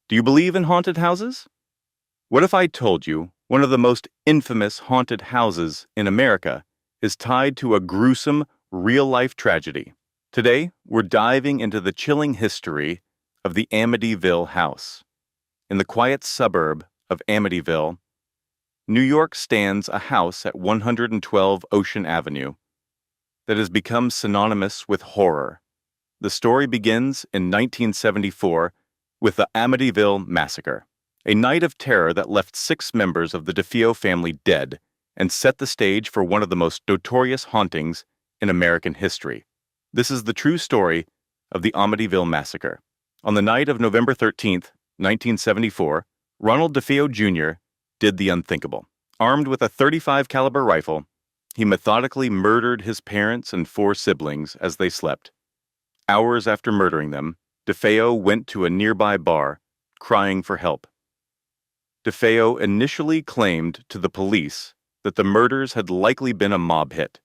Do you believe in haunted houses? What if I told you one of the most infamous haunted houses in America is tied to a gruesome, real-life tragedy? Today, we're diving into the chilling history of the Amityville house. In the quiet suburb of Amityville, New York stands a house at 112 Ocean Avenue that has become synonymous with horror. The story begins in 1974 with the Amityville Massacre, a night of terror that left 6 members of the DeFeo family dead and set the stage for one of the most notorious hauntings in American history. This is the true story of the Amityville Massacre. On the night of November 13th, 1974, Ronald DeFeo Jr. did the unthinkable. Armed with a .35 caliber rifle, he methodically murdered his parents and 4 siblings as they slept. Hours after murdering them, DeFeo went to a nearby bar, crying for help. DeFeo initially claimed to the police that the murders had likely been a mob hit,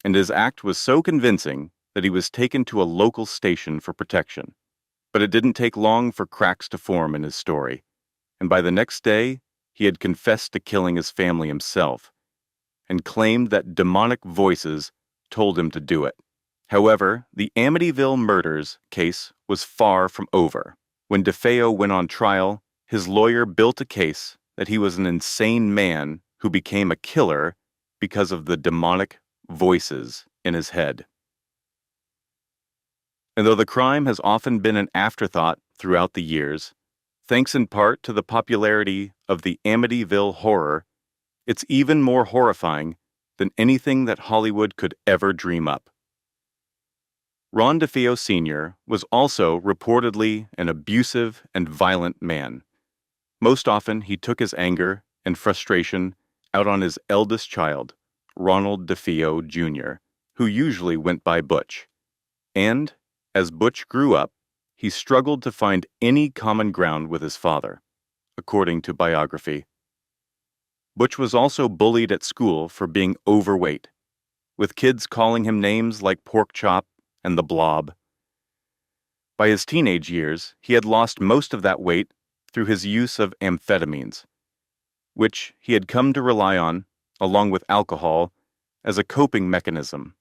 and his act was so convincing that he was taken to a local station for protection. But it didn't take long for cracks to form in his story, and by the next day, he had confessed to killing his family himself, and claimed that demonic voices told him to do it. However, the Amityville murders case was far from over. When DeFeo went on trial, his lawyer built a case that he was an insane man who became a killer because of the demonic voices in his head. And though the crime has often been an afterthought throughout the years, thanks in part to the popularity of the Amityville Horror, it's even more horrifying than anything that Hollywood could ever dream up. Ron DeFeo Sr. was also reportedly an abusive and violent man. Most often, he took his anger and frustration out on his eldest child, Ronald DeFeo Jr., who usually went by Butch. And, as Butch grew up, he struggled to find any common ground with his father, according to biography. Butch was also bullied at school for being overweight, with kids calling him names like Pork Chop and the Blob. By his teenage years, he had lost most of that weight through his use of amphetamines, which he had come to rely on, along with alcohol, as a coping mechanism.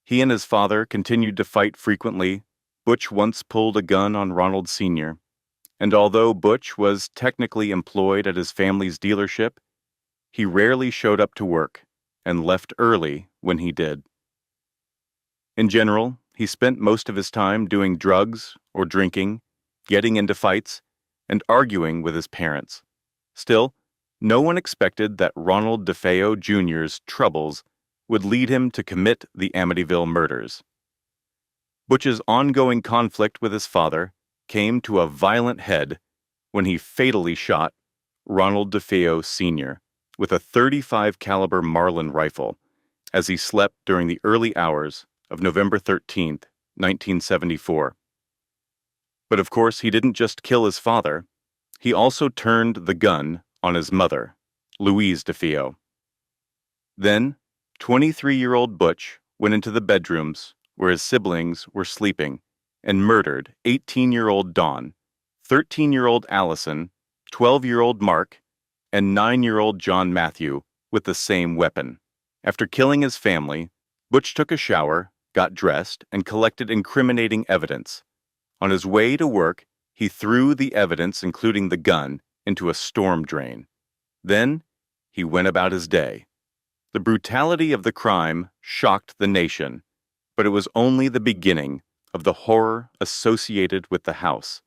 He and his father continued to fight frequently. Butch once pulled a gun on Ronald Sr., and although Butch was technically employed at his family's dealership, he rarely showed up to work and left early when he did. In general, he spent most of his time doing drugs or drinking, getting into fights, and arguing with his parents. Still, no one expected that Ronald DeFeo Jr.'s troubles would lead him to commit the Amityville murders. Butch's ongoing conflict with his father came to a violent head when he fatally shot Ronald DeFeo Sr. with a .35 caliber Marlin rifle as he slept during the early hours of November 13, 1974. But of course, he didn't just kill his father. He also turned the gun on his mother, Louise DeFeo. Then, 23-year-old Butch went into the bedrooms where his siblings were sleeping and murdered 18-year-old Dawn, 13-year-old Allison, 12-year-old Mark, and 9-year-old John Matthew with the same weapon. After killing his family, Butch took a shower, got dressed, and collected incriminating evidence. On his way to work, he threw the evidence, including the gun, into a storm drain. Then, he went about his day. The brutality of the crime shocked the nation, but it was only the beginning of the horror associated with the house.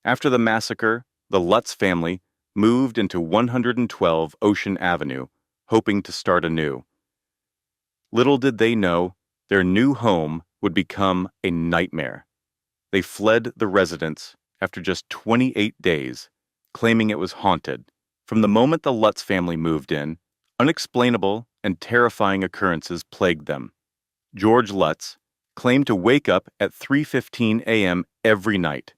After the massacre, the Lutz family moved into 112 Ocean Avenue, hoping to start anew. Little did they know, their new home would become a nightmare. They fled the residence after just 28 days, claiming it was haunted. From the moment the Lutz family moved in, unexplainable and terrifying occurrences plagued them. George Lutz claimed to wake up at 3:15 a.m. every night,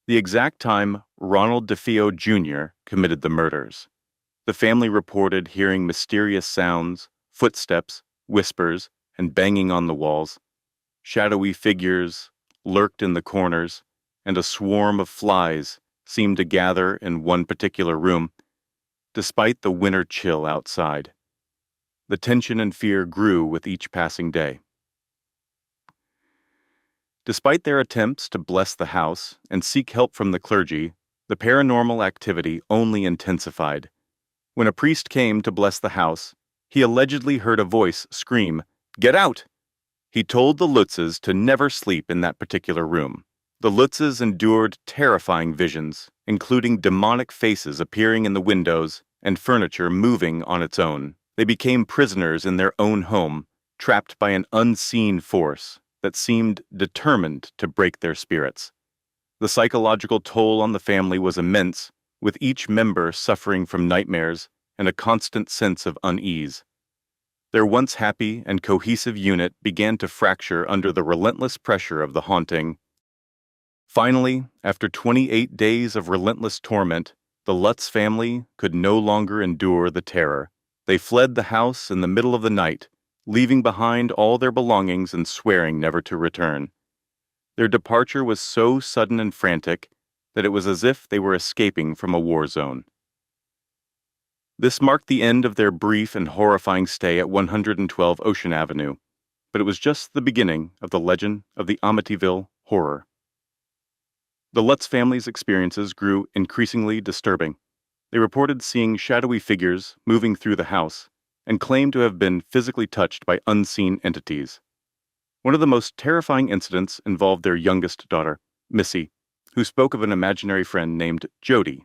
the exact time Ronald DeFeo Jr. committed the murders. The family reported hearing mysterious sounds, footsteps, whispers, and banging on the walls. Shadowy figures lurked in the corners, and a swarm of flies seemed to gather in one particular room, despite the winter chill outside. The tension and fear grew with each passing day. Despite their attempts to bless the house and seek help from the clergy, the paranormal activity only intensified. When a priest came to bless the house, he allegedly heard a voice scream, "Get out!" He told the Lutzes to never sleep in that particular room. The Lutzes endured terrifying visions, including demonic faces appearing in the windows and furniture moving on its own. They became prisoners in their own home, trapped by an unseen force that seemed determined to break their spirits. The psychological toll on the family was immense, with each member suffering from nightmares and a constant sense of unease. Their once happy and cohesive unit began to fracture under the relentless pressure of the haunting. Finally, after 28 days of relentless torment, the Lutz family could no longer endure the terror. They fled the house in the middle of the night, leaving behind all their belongings and swearing never to return. Their departure was so sudden and frantic that it was as if they were escaping from a war zone. This marked the end of their brief and horrifying stay at 112 Ocean Avenue, but it was just the beginning of the legend of the Amityville Horror. The Lutz family's experiences grew increasingly disturbing. They reported seeing shadowy figures moving through the house and claimed to have been physically touched by unseen entities. One of the most terrifying incidents involved their youngest daughter, Missy, who spoke of an imaginary friend named Jody,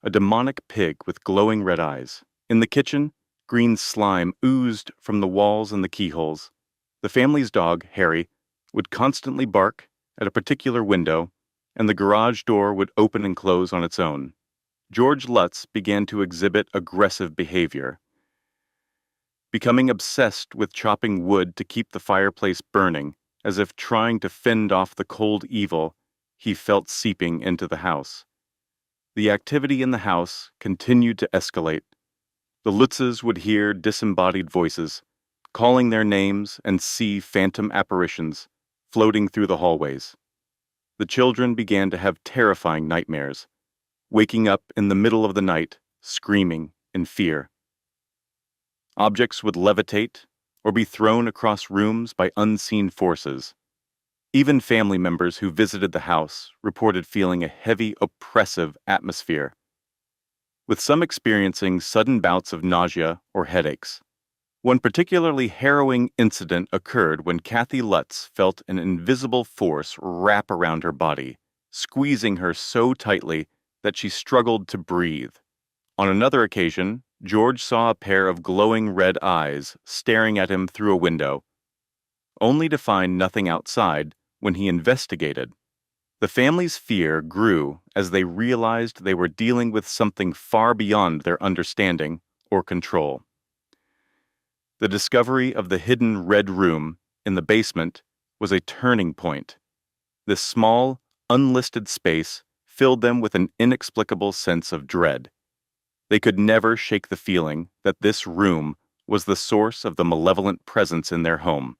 a demonic pig with glowing red eyes. In the kitchen, green slime oozed from the walls and the keyholes. The family's dog, Harry, would constantly bark at a particular window, and the garage door would open and close on its own. George Lutz began to exhibit aggressive behavior, becoming obsessed with chopping wood to keep the fireplace burning, as if trying to fend off the cold evil he felt seeping into the house. The activity in the house continued to escalate. The Lutzes would hear disembodied voices, calling their names, and see phantom apparitions floating through the hallways. The children began to have terrifying nightmares, waking up in the middle of the night, screaming in fear. Objects would levitate or be thrown across rooms by unseen forces. Even family members who visited the house reported feeling a heavy, oppressive atmosphere, with some experiencing sudden bouts of nausea or headaches. One particularly harrowing incident occurred when Kathy Lutz felt an invisible force wrap around her body, squeezing her so tightly that she struggled to breathe. On another occasion, George saw a pair of glowing red eyes staring at him through a window, only to find nothing outside when he investigated. The family's fear grew as they realized they were dealing with something far beyond their understanding or control. The discovery of the hidden red room in the basement was a turning point. This small, unlisted space filled them with an inexplicable sense of dread. They could never shake the feeling that this room was the source of the malevolent presence in their home.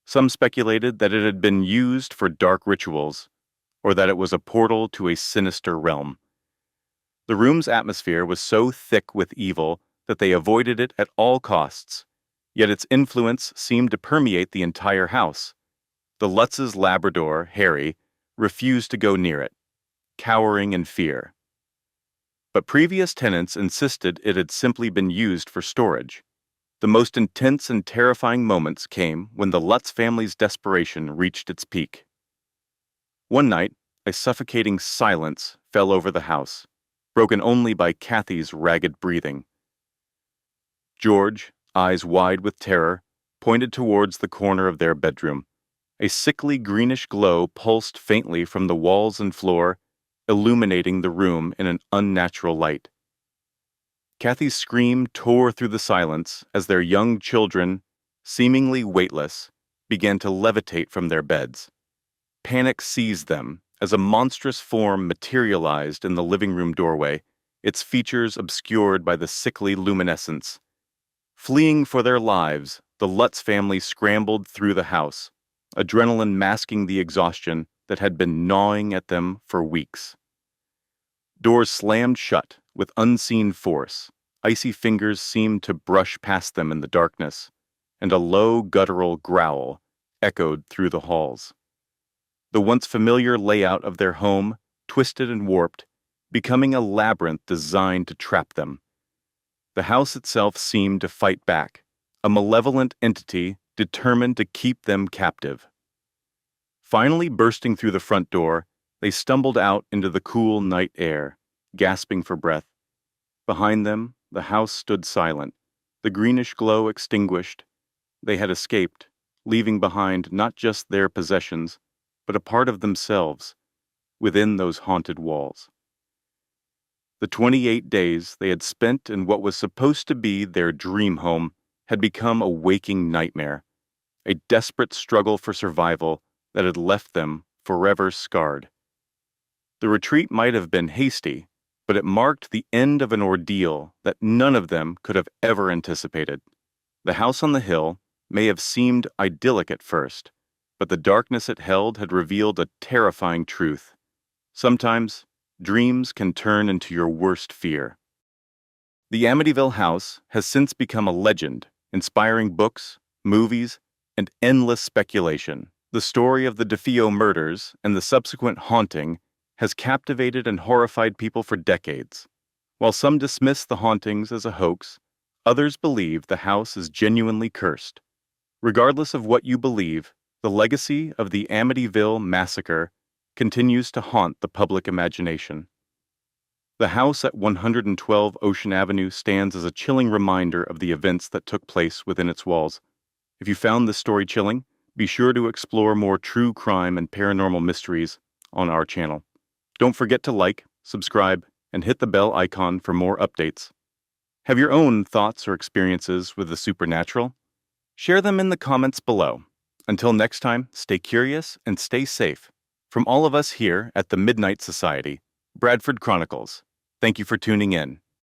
Some speculated that it had been used for dark rituals, or that it was a portal to a sinister realm. The room's atmosphere was so thick with evil that they avoided it at all costs, yet its influence seemed to permeate the entire house. The Lutz's Labrador, Harry, refused to go near it, cowering in fear. But previous tenants insisted it had simply been used for storage. The most intense and terrifying moments came when the Lutz family's desperation reached its peak. One night, a suffocating silence fell over the house, broken only by Kathy's ragged breathing. George, eyes wide with terror, pointed towards the corner of their bedroom. A sickly greenish glow pulsed faintly from the walls and floor, illuminating the room in an unnatural light. Kathy's scream tore through the silence as their young children, seemingly weightless, began to levitate from their beds. Panic seized them as a monstrous form materialized in the living room doorway, its features obscured by the sickly luminescence. Fleeing for their lives, the Lutz family scrambled through the house, adrenaline masking the exhaustion that had been gnawing at them for weeks. Doors slammed shut with unseen force. Icy fingers seemed to brush past them in the darkness, and a low, guttural growl echoed through the halls. The once familiar layout of their home twisted and warped, becoming a labyrinth designed to trap them. The house itself seemed to fight back, a malevolent entity determined to keep them captive. Finally bursting through the front door, they stumbled out into the cool night air, gasping for breath. Behind them, the house stood silent, the greenish glow extinguished. They had escaped, leaving behind not just their possessions, but a part of themselves within those haunted walls. The 28 days they had spent in what was supposed to be their dream home had become a waking nightmare, a desperate struggle for survival that had left them forever scarred. The retreat might have been hasty, but it marked the end of an ordeal that none of them could have ever anticipated. The house on the hill may have seemed idyllic at first, but the darkness it held had revealed a terrifying truth. Sometimes, dreams can turn into your worst fear. The Amityville house has since become a legend, inspiring books, movies, and endless speculation. The story of the DeFeo murders and the subsequent haunting has captivated and horrified people for decades. While some dismiss the hauntings as a hoax, others believe the house is genuinely cursed. Regardless of what you believe, the legacy of the Amityville massacre continues to haunt the public imagination. The house at 112 Ocean Avenue stands as a chilling reminder of the events that took place within its walls. If you found this story chilling, be sure to explore more true crime and paranormal mysteries on our channel. Don't forget to like, subscribe, and hit the bell icon for more updates. Have your own thoughts or experiences with the supernatural? Share them in the comments below. Until next time, stay curious and stay safe. From all of us here at the Midnight Society, Bradford Chronicles, thank you for tuning in.